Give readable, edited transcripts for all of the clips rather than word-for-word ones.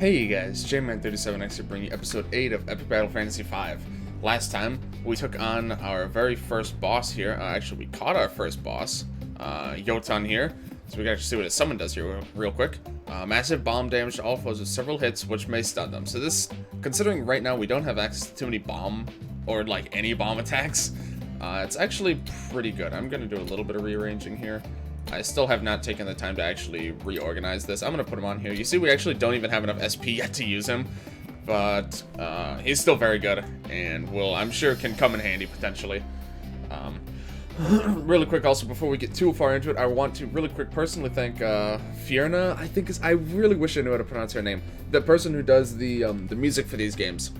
Hey you guys, J-Man37X here bringing you episode 8 of Epic Battle Fantasy V. Last time, we took on our very first boss here. Actually, we caught our first boss, Yotan here. So we can actually see what his summon does here real quick. Massive bomb damage to all foes with several hits, which may stun them. So this, considering right now we don't have access to too many bomb, or like any bomb attacks, it's actually pretty good. I'm going to do a little bit of rearranging here. I still have not taken the time to actually reorganize this. I'm going to put him on here. You see, we actually don't even have enough SP yet to use him. But he's still very good. And will, I'm sure, can come in handy, potentially. Really quick, also, before we get too far into it, I want to really quick personally thank Fierna, I think I really wish I knew how to pronounce her name. The person who does the music for these games.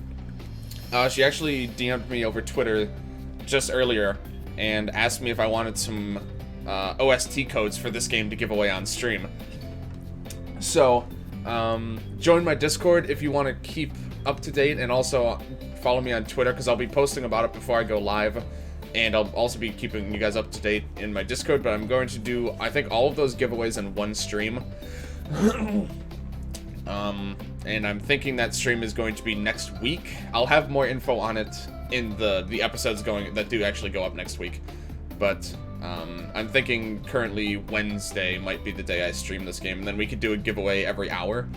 She actually DM'd me over Twitter just earlier and asked me if I wanted some OST codes for this game to give away on stream. So, join my Discord if you want to keep up to date, and also follow me on Twitter because I'll be posting about it before I go live, and I'll also be keeping you guys up to date in my Discord, but I'm going to do, I think, all of those giveaways in one stream. And I'm thinking that stream is going to be next week. I'll have more info on it in the episodes that do actually go up next week, but I'm thinking currently Wednesday might be the day I stream this game, and then we could do a giveaway every hour.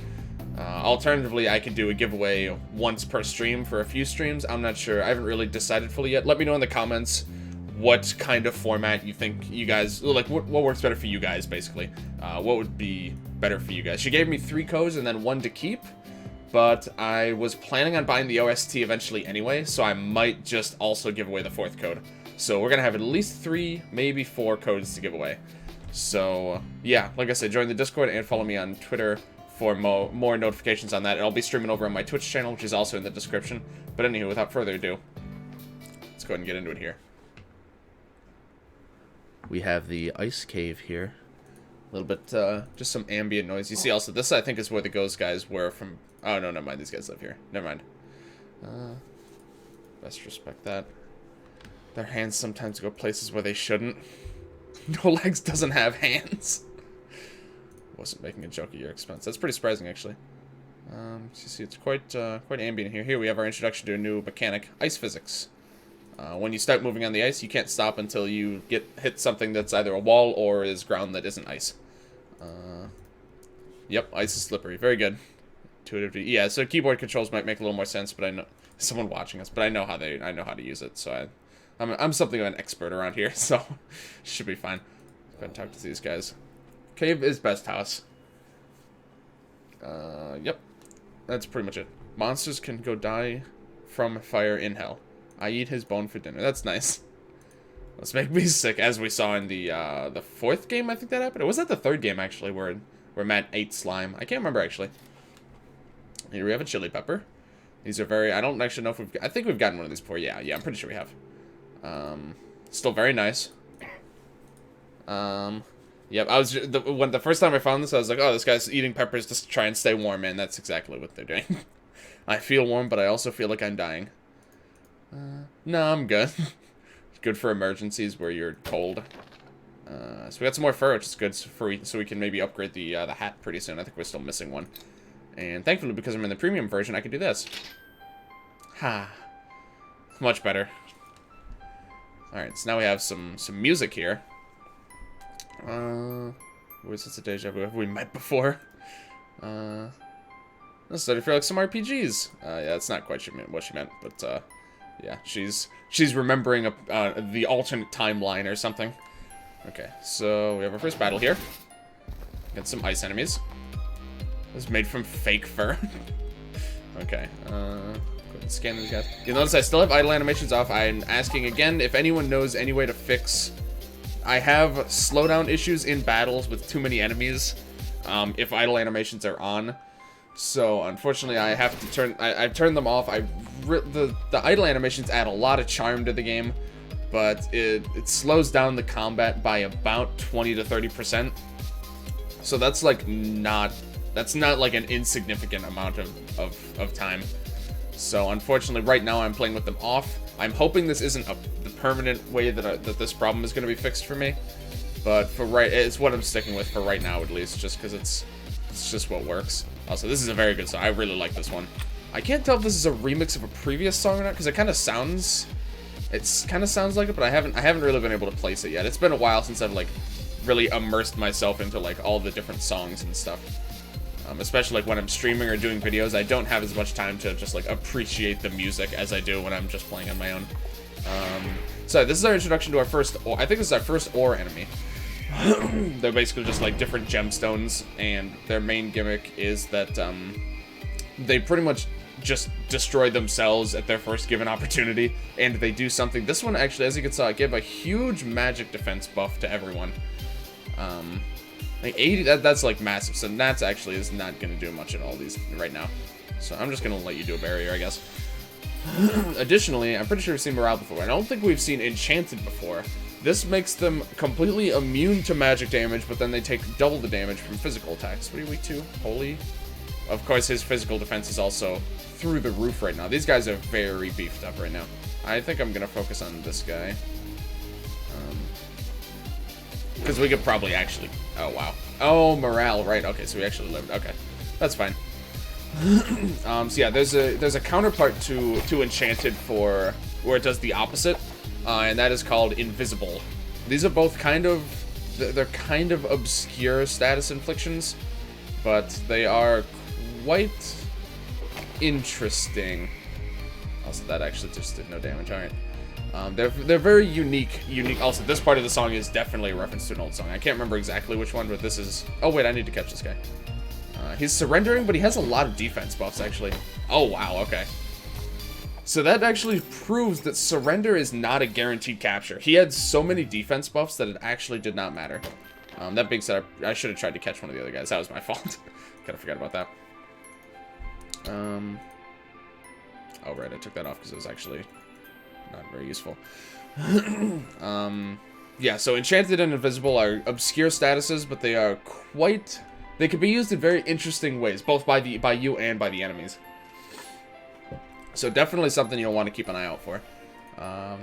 Alternatively, I could do a giveaway once per stream for a few streams. I'm not sure. I haven't really decided fully yet. Let me know in the comments what kind of format you think you guys, like, what works better for you guys, basically. What would be better for you guys. She gave me 3 codes and then 1 to keep, but I was planning on buying the OST eventually anyway, so I might just also give away the 4th code. So we're going to have at least 3, maybe 4 codes to give away. So, yeah, like I said, join the Discord and follow me on Twitter for more notifications on that. And I'll be streaming over on my Twitch channel, which is also in the description. But anywho, without further ado, let's go ahead and get into it here. We have the ice cave here. A little bit, just some ambient noise. You see also, this I think is where the ghost guys were from. Oh, no, never mind. These guys live here. Never mind. Best respect that. Their hands sometimes go places where they shouldn't. No Legs doesn't have hands. Wasn't making a joke at your expense. That's pretty surprising, actually. So you see, it's quite ambient here. Here we have our introduction to a new mechanic, ice physics. When you start moving on the ice, you can't stop until you hit something that's either a wall or is ground that isn't ice. Yep, ice is slippery. Very good. Intuitive. Yeah, so keyboard controls might make a little more sense, but I know someone watching us, but I know how to use it, so I'm something of an expert around here, so should be fine. Go ahead and talk to these guys. Cave is best house. Yep. That's pretty much it. Monsters can go die from fire in hell. I eat his bone for dinner. That's nice. Let's make me sick, as we saw in the 4th game, I think that happened. Or was that the 3rd game, actually, where Matt ate slime? I can't remember, actually. Here we have a chili pepper. These are very, I don't actually know if I think we've gotten one of these before. Yeah, I'm pretty sure we have. Still very nice. Yep, when the first time I found this, I was like, oh, this guy's eating peppers just to try and stay warm, man. That's exactly what they're doing. I feel warm, but I also feel like I'm dying. No, I'm good. Good for emergencies where you're cold. So we got some more fur, which is good so we can maybe upgrade the hat pretty soon. I think we're still missing one. And thankfully, because I'm in the premium version, I can do this. Ha. Much better. Alright, so now we have some music here. Where's this a deja vu? Have we met before? This is starting to feel like some RPGs. Yeah, that's not quite what she meant, but yeah, she's remembering the alternate timeline or something. Okay, so we have our first battle here. Get some ice enemies. It's made from fake fur. Okay, go ahead and scan these guys. You'll notice I still have idle animations off. I'm asking again if anyone knows any way to fix. I have slowdown issues in battles with too many enemies if idle animations are on. So unfortunately, I have to turn. I've turned them off. The idle animations add a lot of charm to the game, but it slows down the combat by about 20 to 30%. So that's like not like an insignificant amount of time. So unfortunately, right now I'm playing with them off. I'm hoping this isn't the permanent way that this problem is going to be fixed for me. But it's what I'm sticking with for right now, at least, just because it's It's just what works. Also, this is a very good song. I really like this one. I can't tell if this is a remix of a previous song or not, because it kind of sounds... It kind of sounds like it, but I haven't really been able to place it yet. It's been a while since I've, like, really immersed myself into, like, all the different songs and stuff. Especially, like, when I'm streaming or doing videos, I don't have as much time to just, like, appreciate the music as I do when I'm just playing on my own. So this is our introduction to our first, I think this is our first ore enemy. They're basically just, like, different gemstones, and their main gimmick is that, they pretty much just destroy themselves at their first given opportunity, and they do something. This one, actually, as you can see, gave a huge magic defense buff to everyone. Like 80, that's like massive, so Nats actually is not going to do much at all these right now. So I'm just going to let you do a barrier, I guess. Additionally, I'm pretty sure we've seen Morale before. I don't think we've seen Enchanted before. This makes them completely immune to magic damage, but then they take double the damage from physical attacks. What are you weak to? Holy. Of course, his physical defense is also through the roof right now. These guys are very beefed up right now. I think I'm going to focus on this guy. Because we could probably actually... Oh, wow. Oh, morale. Right. Okay, so we actually lived. Okay. That's fine. So yeah, there's a counterpart to Enchanted for... where it does the opposite. And that is called Invisible. These are both kind of... They're kind of obscure status inflictions. But they are quite interesting. Also, that actually just did no damage. Alright. They're very unique. Also, this part of the song is definitely a reference to an old song. I can't remember exactly which one, but this is... Oh, wait, I need to catch this guy. He's surrendering, but he has a lot of defense buffs, actually. Oh, wow, okay. So that actually proves that surrender is not a guaranteed capture. He had so many defense buffs that it actually did not matter. That being said, I should have tried to catch one of the other guys. That was my fault. Kind of forgot about that. Oh, right, I took that off because it was actually not very useful. Yeah, so Enchanted and Invisible are obscure statuses, but they are quite... They can be used in very interesting ways, both by you and by the enemies. So definitely something you'll want to keep an eye out for.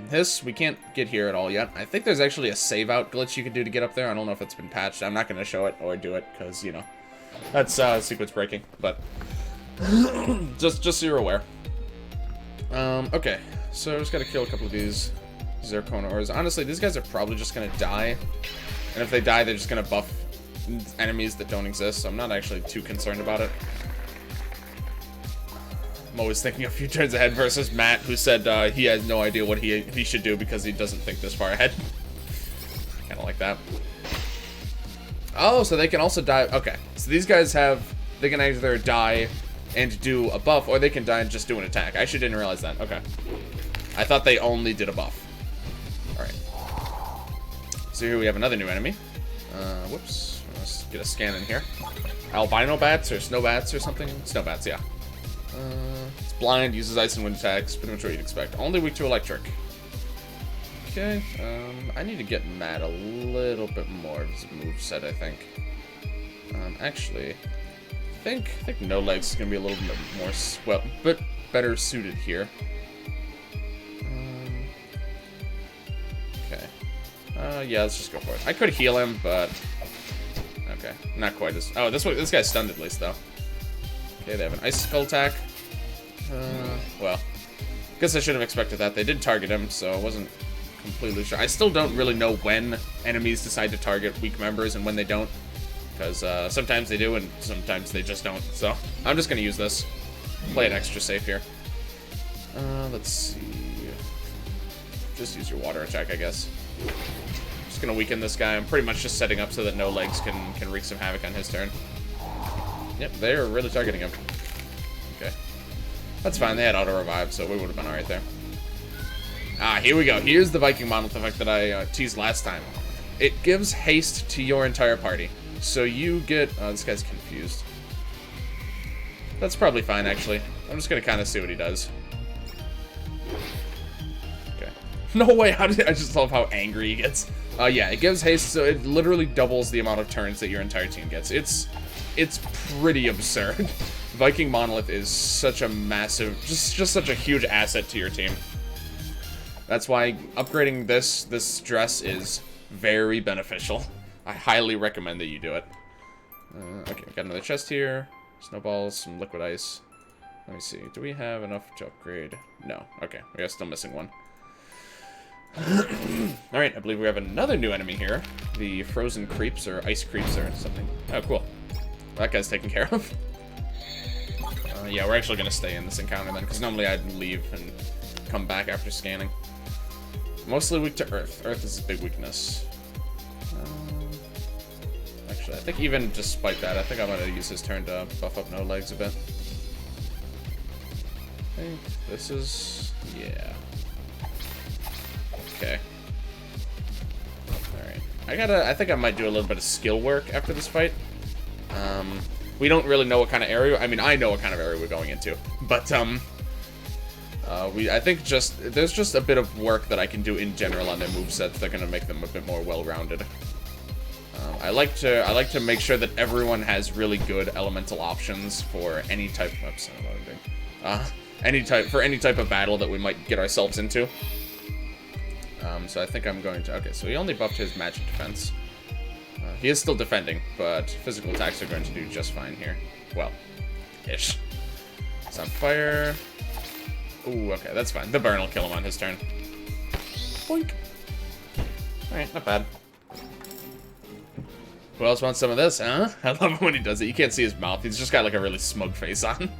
This, we can't get here at all yet. I think there's actually a save out glitch you can do to get up there. I don't know if it's been patched. I'm not going to show it or do it, because, you know, that's sequence breaking, but just so you're aware. Okay, so I just got to kill a couple of these Zircon ores. Honestly, these guys are probably just going to die, and if they die, they're just going to buff enemies that don't exist, so I'm not actually too concerned about it. I'm always thinking a few turns ahead versus Matt, who said he has no idea what he should do because he doesn't think this far ahead. Kind of like that. Oh, so they can also die. Okay, so these guys they can either die and do a buff, or they can die and just do an attack. I actually didn't realize that. Okay. I thought they only did a buff. Alright. So here we have another new enemy. Whoops. Let's get a scan in here. Albino bats or snow bats or something? Snow bats, yeah. It's blind, uses ice and wind attacks, pretty much what you'd expect. Only weak to electric. Okay, I need to get Matt a little bit more of his moveset, I think. Actually, I think No Legs is gonna be a little bit more, well, bit better suited here. Okay. Yeah, let's just go for it. I could heal him, but okay, not quite as. Oh, this guy's stunned at least though. Okay, they have an ice skull attack. Well, guess I should have expected that. They did target him, so I wasn't completely sure. I still don't really know when enemies decide to target weak members and when they don't, because sometimes they do and sometimes they just don't. So I'm just gonna use this. Play it extra safe here. Let's see. Just use your water attack, I guess. Just gonna weaken this guy. I'm pretty much just setting up so that No Legs can wreak some havoc on his turn. Yep, they're really targeting him. Okay. That's fine, they had auto-revive, so we would have been alright there. Ah, here we go. Here's the Viking Monolith effect that I teased last time. It gives haste to your entire party. So you get... Oh, this guy's confused. That's probably fine, actually. I'm just gonna kind of see what he does. Okay. No way, how did... I just love how angry he gets. Yeah, it gives haste, so it literally doubles the amount of turns that your entire team gets. It's pretty absurd. Viking Monolith is such a massive, just such a huge asset to your team. That's why upgrading this dress is very beneficial. I highly recommend that you do it. Okay, got another chest here. Snowballs, some liquid ice. Let me see. Do we have enough to upgrade? No. Okay, we are still missing one. Alright, I believe we have another new enemy here. The frozen creeps, or ice creeps, or something. Oh, cool. That guy's taken care of. Yeah, we're actually going to stay in this encounter then, because normally I'd leave and come back after scanning. Mostly weak to Earth. Earth is his big weakness. Actually, I think even despite that, I think I'm going to use his turn to buff up No Legs a bit. I think this is... yeah. Okay. Alright. I think I might do a little bit of skill work after this fight. We don't really know what kind of area... I mean, I know what kind of area we're going into. But, I think there's just a bit of work that I can do in general on their movesets that are going to make them a bit more well-rounded. I like to make sure that everyone has really good elemental options for any type of... oops, I don't know what I'm doing. For any type of battle that we might get ourselves into. So I think I'm going to... okay, so he only buffed his magic defense. He is still defending, but physical attacks are going to do just fine here. Well, ish. It's on fire. Ooh, okay, that's fine. The burn will kill him on his turn. Boink. Alright, not bad. Who else wants some of this, huh? I love it when he does it. You can't see his mouth. He's just got like a really smug face on.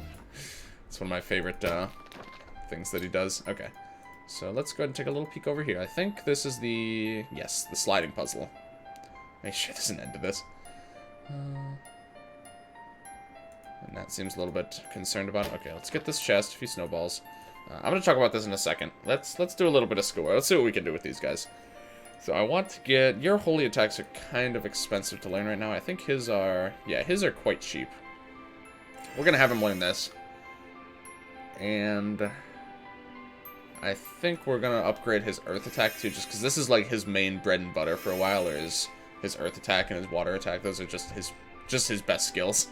It's one of my favorite things that he does. Okay. So let's go ahead and take a little peek over here. I think this is the... yes, the sliding puzzle. Make sure there's an end to this. And that seems a little bit concerned about it. Okay, let's get this chest, a few snowballs. I'm going to talk about this in a second. Let's do a little bit of skill. Let's see what we can do with these guys. So I want to get... your holy attacks are kind of expensive to learn right now. I think his are... yeah, his are quite cheap. We're going to have him learn this. And... I think we're going to upgrade his earth attack too, just because this is like his main bread and butter for a while, or his earth attack and his water attack. Those are just his best skills.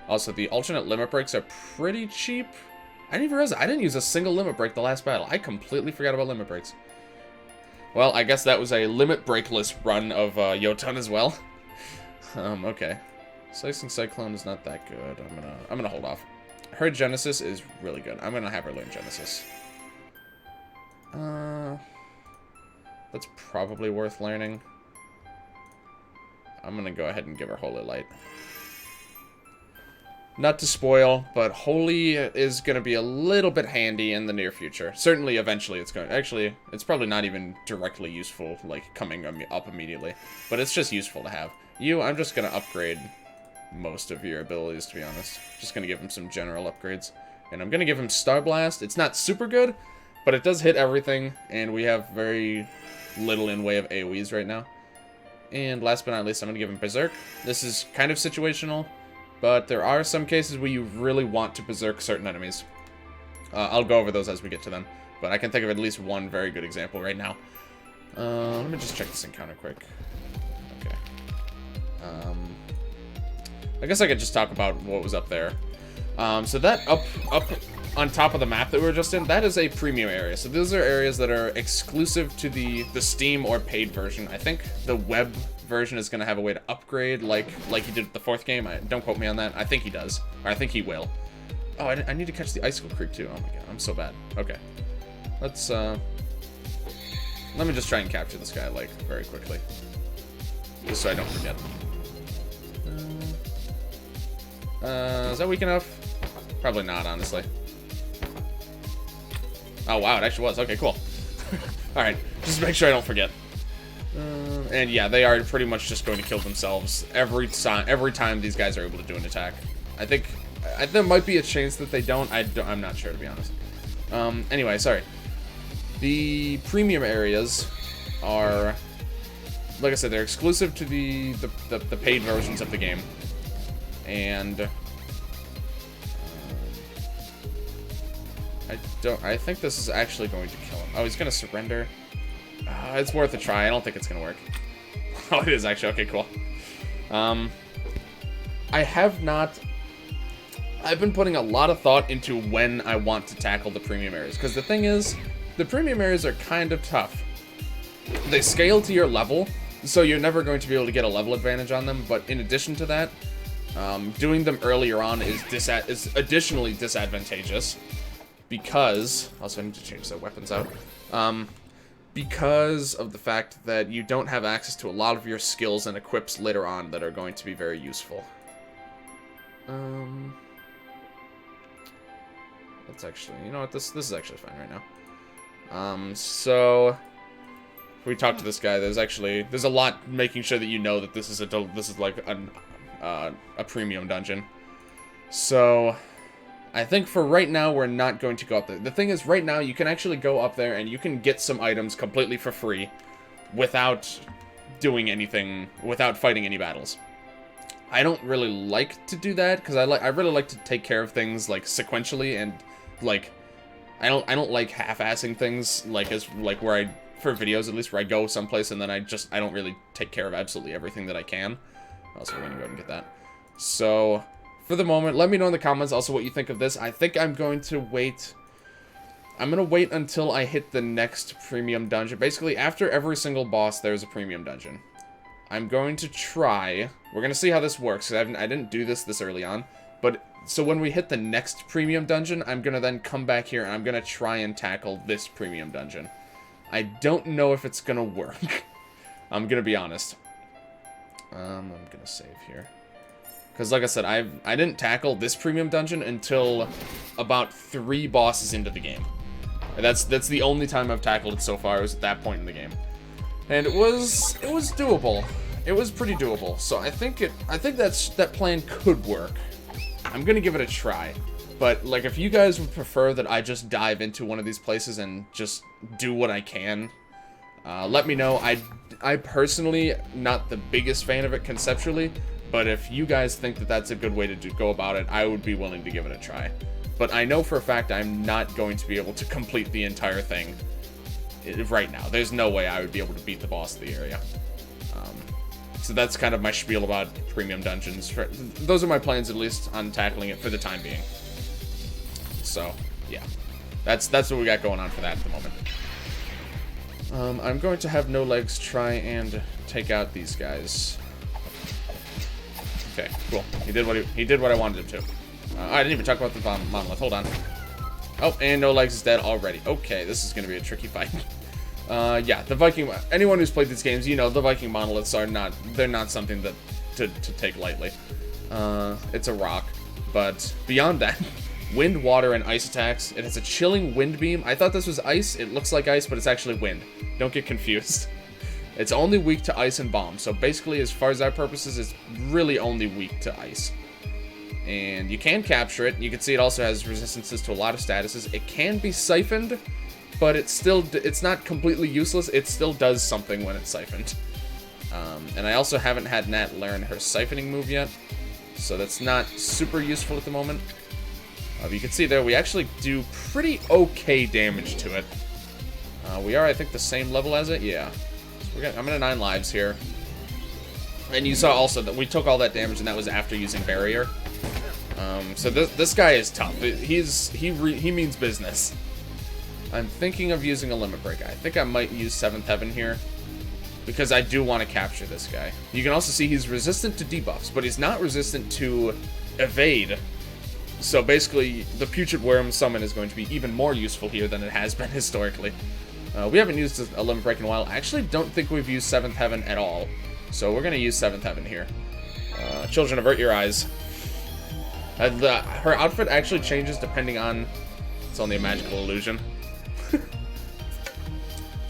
Also, the alternate limit breaks are pretty cheap. I didn't even realize I didn't use a single limit break the last battle. I completely forgot about limit breaks. Well, I guess that was a limit breakless run of Jotun as well. Okay. Slicing Cyclone is not that good. I'm gonna hold off. Her Genesis is really good. I'm gonna have her learn Genesis. That's probably worth learning. I'm gonna go ahead and give her Holy Light. Not to spoil, but Holy is gonna be a little bit handy in the near future. Certainly, eventually it's going... actually, it's probably not even directly useful, like, coming up immediately. But it's just useful to have. I'm just gonna upgrade most of your abilities, to be honest. Just gonna give him some general upgrades. And I'm gonna give him Star Blast. It's not super good, but it does hit everything, and we have very little in way of AoEs right now. And last but not least, I'm going to give him Berserk. This is kind of situational, but there are some cases where you really want to Berserk certain enemies. I'll go over those as we get to them, but I can think of at least one very good example right now. Let me just check this encounter quick. Okay. I guess I could just talk about what was up there. So that up on top of the map that we were just in, that is a premium area. So those are areas that are exclusive to the Steam or paid version. I think the web version is going to have a way to upgrade like he did with the 4th game. Don't quote me on that. I think he does. Or I think he will. Oh, I need to catch the Icicle Creep too. Oh my god, I'm so bad. Okay. Let's, let me just try and capture this guy, like, very quickly. Just so I don't forget. Is that weak enough? Probably not, honestly. Oh, wow, it actually was. Okay, cool. Alright, just make sure I don't forget. And yeah, they are pretty much just going to kill themselves every time these guys are able to do an attack. I think there might be a chance that they don't. I'm not sure, to be honest. Anyway, sorry. The premium areas are, like I said, they're exclusive to the paid versions of the game. And I think this is actually going to kill him. Oh, he's going to surrender. It's worth a try. I don't think it's going to work. Oh, it is actually. Okay, cool. I've been putting a lot of thought into when I want to tackle the premium areas. Because the thing is, the premium areas are kind of tough. They scale to your level, so you're never going to be able to get a level advantage on them. But in addition to that, Doing them earlier on is additionally disadvantageous because also I need to change their weapons out. Because of the fact that you don't have access to a lot of your skills and equips later on that are going to be very useful. That's actually, you know what, this is actually fine right now. So if we talk to this guy, there's a lot making sure that you know that this is like a premium dungeon. So I think for right now, we're not going to go up there. The thing is, right now, you can actually go up there and you can get some items completely for free without doing anything, without fighting any battles. I don't really like to do that because I really like to take care of things like sequentially and like I don't like half-assing things like where for videos at least where I go someplace and then I don't really take care of absolutely everything that I can. Also, we're gonna go ahead and get that. So for the moment, let me know in the comments also what you think of this. I think I'm going to wait. I'm going to wait until I hit the next premium dungeon. Basically, after every single boss, there's a premium dungeon. I'm going to try. We're going to see how this works. I didn't do this early on. But, so when we hit the next premium dungeon, I'm going to then come back here and I'm going to try and tackle this premium dungeon. I don't know if it's going to work. I'm going to be honest. I'm going to save here. Because, like I said, I didn't tackle this premium dungeon until about 3 bosses into the game. And that's the only time I've tackled it so far. It was at that point in the game, and it was doable. It was pretty doable. So I think that plan could work. I'm gonna give it a try. But like, if you guys would prefer that I just dive into one of these places and just do what I can, let me know. I personally not the biggest fan of it conceptually. But if you guys think that that's a good way to go about it, I would be willing to give it a try. But I know for a fact I'm not going to be able to complete the entire thing right now. There's no way I would be able to beat the boss of the area. So that's kind of my spiel about premium dungeons. Those are my plans, at least, on tackling it for the time being. So, yeah. That's what we got going on for that at the moment. I'm going to have No Legs try and take out these guys. Okay, cool. He did what I wanted him to. I didn't even talk about the monolith. Hold on. Oh, and No Legs is dead already. Okay, this is gonna be a tricky fight. Yeah, the Viking. Anyone who's played these games, you know the Viking monoliths are not. They're not something that to take lightly. It's a rock, but beyond that, wind, water, and ice attacks. It has a chilling wind beam. I thought this was ice. It looks like ice, but it's actually wind. Don't get confused. It's only weak to ice and bombs, so basically, as far as our purposes, it's really only weak to ice. And you can capture it. You can see it also has resistances to a lot of statuses. It can be siphoned, but it's not completely useless. It still does something when it's siphoned. And I also haven't had Nat learn her siphoning move yet, so that's not super useful at the moment. You can see there, we actually do pretty okay damage to it. We are, I think, the same level as it. Yeah. I'm at 9 lives here. And you saw also that we took all that damage, and that was after using Barrier. So this guy is tough. He means business. I'm thinking of using a Limit Break. I think I might use 7th Heaven here, because I do want to capture this guy. You can also see he's resistant to debuffs, but he's not resistant to evade. So basically, the Putrid Worm summon is going to be even more useful here than it has been historically. We haven't used a Limit Break in a while. I actually don't think we've used 7th Heaven at all. So we're going to use 7th Heaven here. Children, avert your eyes. Her outfit actually changes depending on... It's only a magical illusion.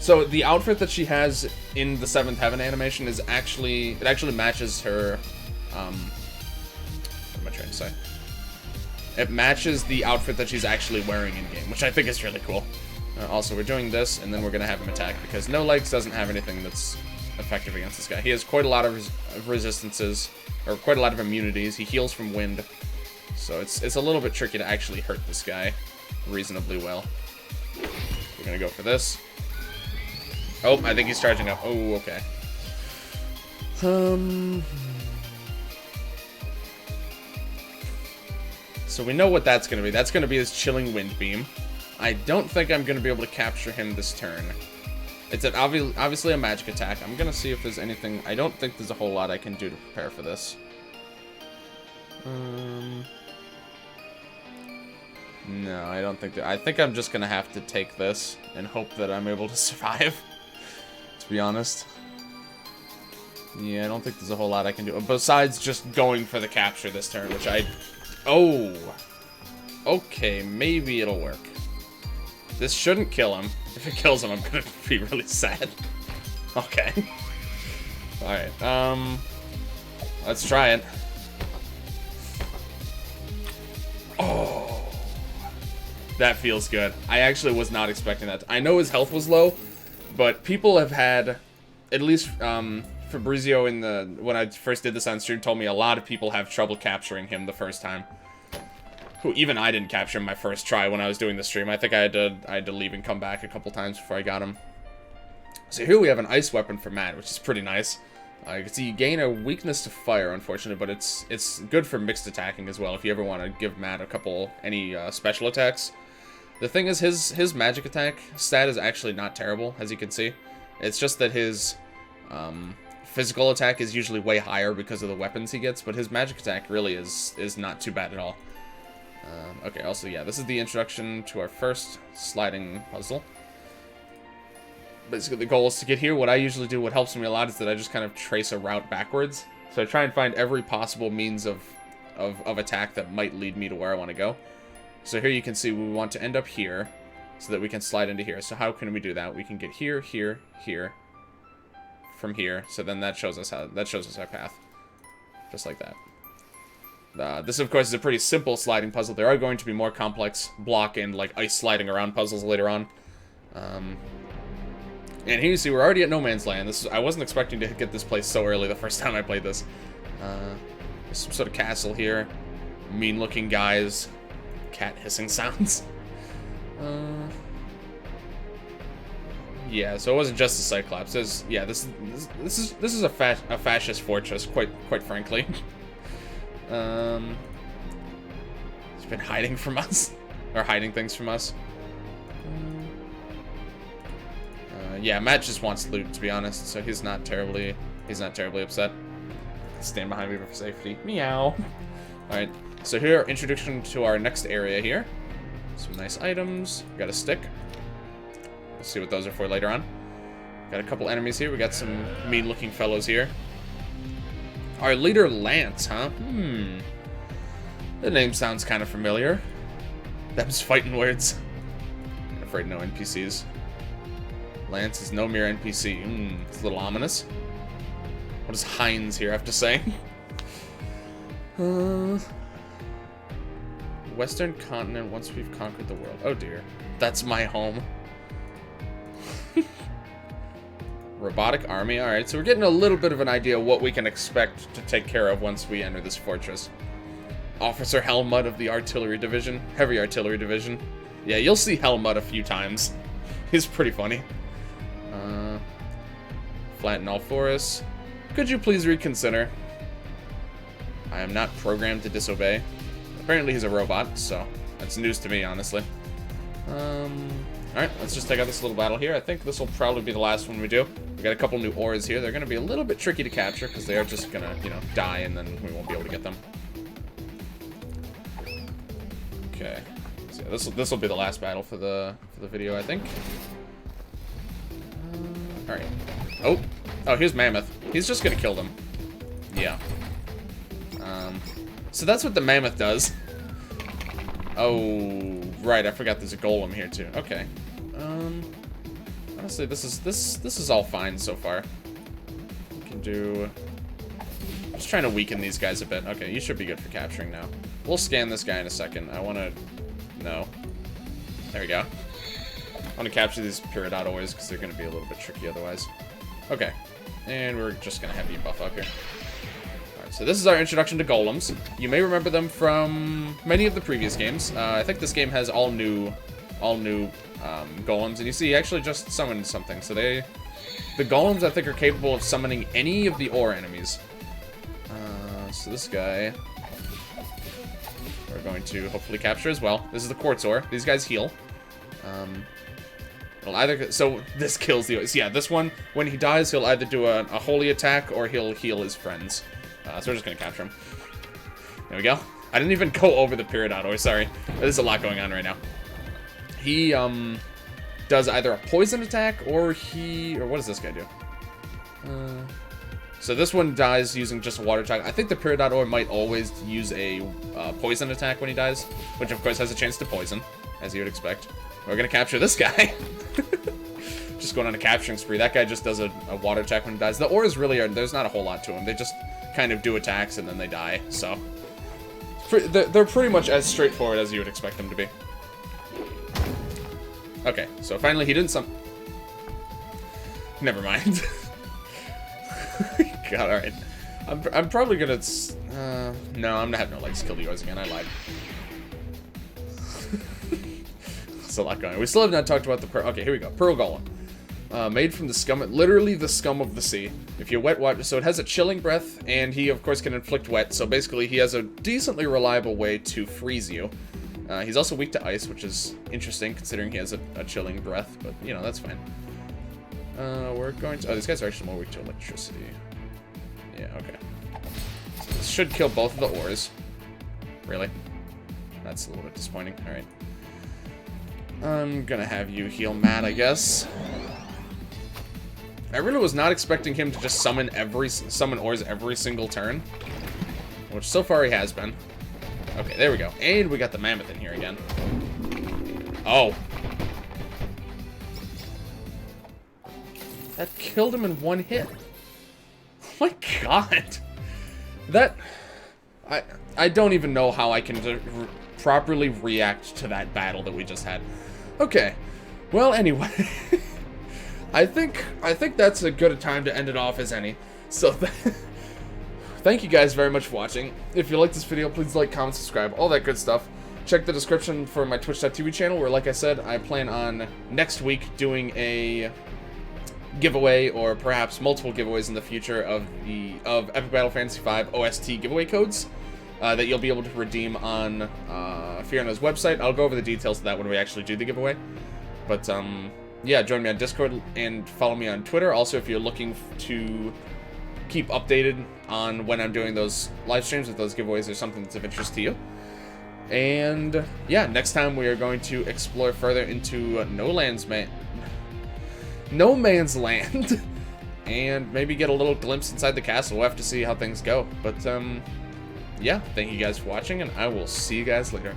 So the outfit that she has in the 7th Heaven animation is actually... It actually matches her... what am I trying to say? It matches the outfit that she's actually wearing in-game, which I think is really cool. Also, we're doing this, and then we're going to have him attack, because No Legs doesn't have anything that's effective against this guy. He has quite a lot of resistances, or quite a lot of immunities. He heals from wind, so it's a little bit tricky to actually hurt this guy reasonably well. We're going to go for this. Oh, I think he's charging up. Oh, okay. So we know what that's going to be. That's going to be his Chilling Wind Beam. I don't think I'm going to be able to capture him this turn. It's obviously a magic attack. I'm going to see if there's anything... I don't think there's a whole lot I can do to prepare for this. No, I don't think that. I think I'm just gonna have to take this and hope that I'm able to survive. To be honest. Yeah, I don't think there's a whole lot I can do besides just going for the capture this turn, which I. Oh. Okay, maybe it'll work. This shouldn't kill him. If it kills him, I'm gonna be really sad. Okay. Alright, let's try it. Oh. That feels good. I actually was not expecting that. I know his health was low, but people have had, at least, Fabrizio when I first did this on stream told me a lot of people have trouble capturing him the first time. Who even I didn't capture him my first try when I was doing the stream. I think I had to leave and come back a couple times before I got him. So here we have an ice weapon for Matt, which is pretty nice. You can see you gain a weakness to fire, unfortunately, but it's good for mixed attacking as well if you ever want to give Matt any special attacks. The thing is, his magic attack stat is actually not terrible, as you can see. It's just that his physical attack is usually way higher because of the weapons he gets, but his magic attack really is not too bad at all. Okay, also, yeah, this is the introduction to our first sliding puzzle. Basically, the goal is to get here. What I usually do, what helps me a lot, is that I just kind of trace a route backwards. So I try and find every possible means of attack that might lead me to where I want to go. So here you can see we want to end up here so that we can slide into here. So how can we do that? We can get here, here, here, from here. So then that shows us our path. Just like that. This, of course, is a pretty simple sliding puzzle. There are going to be more complex block and, like, ice sliding around puzzles later on. And here you see we're already at No Man's Land. I wasn't expecting to get this place so early the first time I played this. There's some sort of castle here. Mean-looking guys. Cat hissing sounds. Yeah, so it wasn't just the Cyclops. This is a fascist fortress, quite frankly. He's been hiding from us, or hiding things from us. Yeah, Matt just wants loot, to be honest, so he's not terribly upset. Stand behind me for safety. Meow. Alright, so here, introduction to our next area here. Some nice items. We got a stick. We'll see what those are for later on. Got a couple enemies here. We got some mean-looking fellows here. Our leader, Lance, huh? The name sounds kind of familiar. Them's fighting words. I'm afraid no NPCs. Lance is no mere NPC. It's a little ominous. What does Heinz here have to say? Western continent once we've conquered the world. Oh dear. That's my home. Robotic army. Alright, so we're getting a little bit of an idea of what we can expect to take care of once we enter this fortress. Officer Helmut of the Artillery Division. Heavy Artillery Division. Yeah, you'll see Helmut a few times. He's pretty funny. Flatten all forests. Could you please reconsider? I am not programmed to disobey. Apparently he's a robot, so that's news to me, honestly. Alright, let's just take out this little battle here. I think this will probably be the last one we do. We got a couple new ores here. They're going to be a little bit tricky to capture because they are just going to, you know, die and then we won't be able to get them. Okay. So yeah, this will be the last battle for the video, I think. Alright. Oh, here's Mammoth. He's just gonna kill them. Yeah. So that's what the Mammoth does. Oh, right, I forgot there's a golem here too. Okay. Honestly, this is all fine so far. We can do... I'm just trying to weaken these guys a bit. Okay, you should be good for capturing now. We'll scan this guy in a second. I wanna... No. There we go. I want to capture these Peridot ores because they're going to be a little bit tricky otherwise. Okay. And we're just going to have you buff up here. Alright, so this is our introduction to golems. You may remember them from many of the previous games. I think this game has all new golems. And you see, he actually just summoned something. So the golems, I think, are capable of summoning any of the ore enemies. So this guy... we're going to hopefully capture as well. This is the quartz ore. These guys heal. It'll either, so this kills the... So yeah, this one, when he dies, he'll either do a holy attack or he'll heal his friends. So we're just going to capture him. There we go. I didn't even go over the Peridot, sorry. There's a lot going on right now. He, does either a poison attack or what does this guy do? So this one dies using just a water attack. I think the Peridot might always use a poison attack when he dies, which of course has a chance to poison, as you would expect. We're gonna capture this guy. Just going on a capturing spree. That guy just does a water attack when he dies. The ores really are, there's not a whole lot to them. They just kind of do attacks and then they die, so. They're pretty much as straightforward as you would expect them to be. Okay, so finally he didn't Never mind. God, alright. I'm probably gonna... no, I'm gonna have no legs kill the yours again. I lied. There's a lot going on. We still have not talked about the Pearl... Okay, here we go. Pearl Golem. Made from the scum... Literally the scum of the sea. If you wet water... So it has a chilling breath, and he, of course, can inflict wet. So basically, he has a decently reliable way to freeze you. He's also weak to ice, which is interesting, considering he has a chilling breath. But, you know, that's fine. We're going to... Oh, these guys are actually more weak to electricity. Yeah, okay. So this should kill both of the ores. Really? That's a little bit disappointing. Alright. I'm gonna have you heal Matt, I guess. I really was not expecting him to just summon ores every single turn. Which so far he has been. Okay, there we go. And we got the mammoth in here again. Oh. That killed him in one hit. Oh my god. That... I don't even know how I can properly react to that battle that we just had. Okay. Well, anyway. I think that's as good a time to end it off as any. So, thank you guys very much for watching. If you like this video, please like, comment, subscribe, all that good stuff. Check the description for my Twitch.tv channel, where, like I said, I plan on next week doing a giveaway, or perhaps multiple giveaways in the future of Epic Battle Fantasy V OST giveaway codes that you'll be able to redeem on Fiona's website. I'll go over the details of that when we actually do the giveaway. But, yeah, join me on Discord and follow me on Twitter. Also, if you're looking to keep updated on when I'm doing those live streams, if those giveaways are something that's of interest to you. And, yeah, next time we are going to explore further into No Man's Land. And maybe get a little glimpse inside the castle. We'll have to see how things go. But, yeah, thank you guys for watching, and I will see you guys later.